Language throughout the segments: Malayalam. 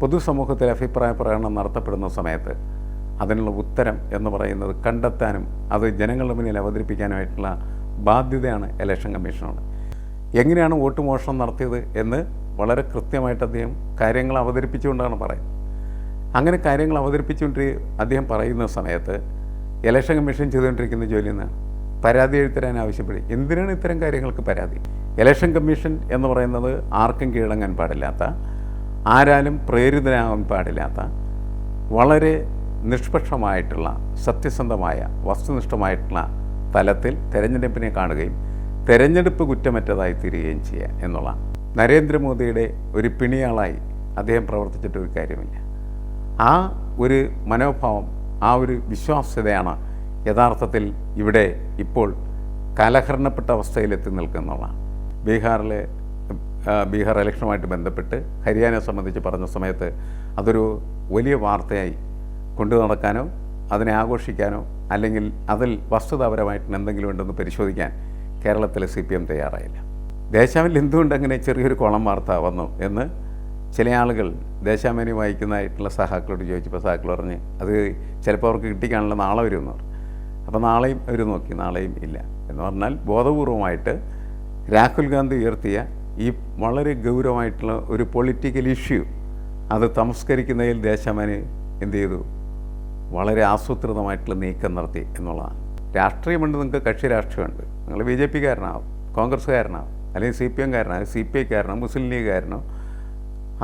പൊതുസമൂഹത്തിൽ അഭിപ്രായ പ്രകടനം നടത്തപ്പെടുന്ന സമയത്ത് അതിനുള്ള ഉത്തരം എന്ന് പറയുന്നത് കണ്ടെത്താനും അത് ജനങ്ങളുടെ മുന്നിൽ അവതരിപ്പിക്കാനുമായിട്ടുള്ള ബാധ്യതയാണ് ഇലക്ഷൻ കമ്മീഷനുള്ളത്. എങ്ങനെയാണ് വോട്ട് മോഷണം നടത്തിയത് എന്ന് വളരെ കൃത്യമായിട്ട് അദ്ദേഹം കാര്യങ്ങൾ അവതരിപ്പിച്ചുകൊണ്ടാണ് പറയുന്നത്. അങ്ങനെ കാര്യങ്ങൾ അവതരിപ്പിച്ചുകൊണ്ട് അദ്ദേഹം പറയുന്ന സമയത്ത് ഇലക്ഷൻ കമ്മീഷൻ ചെയ്തുകൊണ്ടിരിക്കുന്ന ജോലി എന്നാണ് പരാതി എഴുത്തരാൻ ആവശ്യപ്പെടും. എന്തിനാണ് ഇത്തരം കാര്യങ്ങൾക്ക് പരാതി? ഇലക്ഷൻ കമ്മീഷൻ എന്ന് പറയുന്നത് ആർക്കും കീഴടങ്ങാൻ പാടില്ലാത്ത, ആരാലും പ്രേരിതനാകാൻ പാടില്ലാത്ത, വളരെ നിഷ്പക്ഷമായിട്ടുള്ള, സത്യസന്ധമായ, വസ്തുനിഷ്ഠമായിട്ടുള്ള തലത്തിൽ തെരഞ്ഞെടുപ്പിനെ കാണുകയും തെരഞ്ഞെടുപ്പ് കുറ്റമറ്റതായി തീരുകയും ചെയ്യുക എന്നുള്ള നരേന്ദ്രമോദിയുടെ ഒരു പിണിയാളായി അദ്ദേഹം പ്രവർത്തിച്ചിട്ട് ഒരു കാര്യമില്ല. ആ ഒരു മനോഭാവം, ആ ഒരു വിശ്വാസ്യതയാണ് യഥാർത്ഥത്തിൽ ഇവിടെ ഇപ്പോൾ കാലഹരണപ്പെട്ട അവസ്ഥയിലെത്തി നിൽക്കുന്നതാണ്. ബീഹാർ ഇലക്ഷനുമായിട്ട് ബന്ധപ്പെട്ട് ഹരിയാനയെ സംബന്ധിച്ച് പറഞ്ഞ സമയത്ത് അതൊരു വലിയ വാർത്തയായി കൊണ്ടു നടക്കാനോ അതിനെ ആഘോഷിക്കാനോ അല്ലെങ്കിൽ അതിൽ വസ്തുതാപരമായിട്ട് എന്തെങ്കിലും ഉണ്ടെന്ന് പരിശോധിക്കാൻ കേരളത്തിലെ CPM തയ്യാറായില്ല. ദേശാഭിമാനിയിൽ എന്തുകൊണ്ട് അങ്ങനെ ചെറിയൊരു കോളം വാർത്ത വന്നു എന്ന് ചില ആളുകൾ ദേശാഭിമാനി വായിക്കുന്നതായിട്ടുള്ള സഹാക്കളോട് ചോദിച്ചപ്പോൾ സഹാക്കൾ പറഞ്ഞ് അത് ചിലപ്പോൾ അവർക്ക് കിട്ടിക്കാണല്ലോ നാളെ വരുമെന്ന് പറഞ്ഞു. അപ്പോൾ നാളെയും അവർ നോക്കി, നാളെയും ഇല്ല എന്ന് പറഞ്ഞാൽ ബോധപൂർവമായിട്ട് രാഹുൽ ഗാന്ധി ഉയർത്തിയ ഈ വളരെ ഗൗരവമായിട്ടുള്ള ഒരു പൊളിറ്റിക്കൽ ഇഷ്യൂ അത് തമസ്കരിക്കുന്നതിൽ ദേശാഭിമാനി എന്ത് ചെയ്തു? വളരെ ആസൂത്രിതമായിട്ടുള്ള നീക്കം നടത്തി എന്നുള്ളതാണ്. രാഷ്ട്രീയമുണ്ട്, നിങ്ങൾക്ക് കക്ഷി രാഷ്ട്രീയമുണ്ട്. നിങ്ങൾ BJP കാരനാവും, കോൺഗ്രസ്സുകാരനാവും, അല്ലെങ്കിൽ CPM-കാരനാവും, CPI-കാരനോ മുസ്ലിം ലീഗുകാരനോ,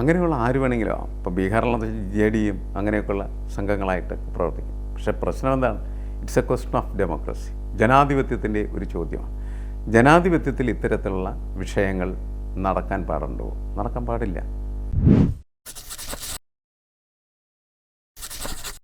അങ്ങനെയുള്ള ആര് വേണമെങ്കിലും ആവും. ഇപ്പോൾ ബീഹാറിലുള്ള JD-യും അങ്ങനെയൊക്കെയുള്ള സംഘങ്ങളായിട്ട് പ്രവർത്തിക്കും. പക്ഷേ പ്രശ്നം എന്താണ്? It's A question of democracy. ജനാധിപത്യത്തിൻ്റെ ഒരു ചോദ്യമാണ്. ജനാധിപത്യത്തിൽ ഇത്തരത്തിലുള്ള വിഷയങ്ങൾ നടക്കാൻ പാടുണ്ടോ? നടക്കാൻ പാടില്ല.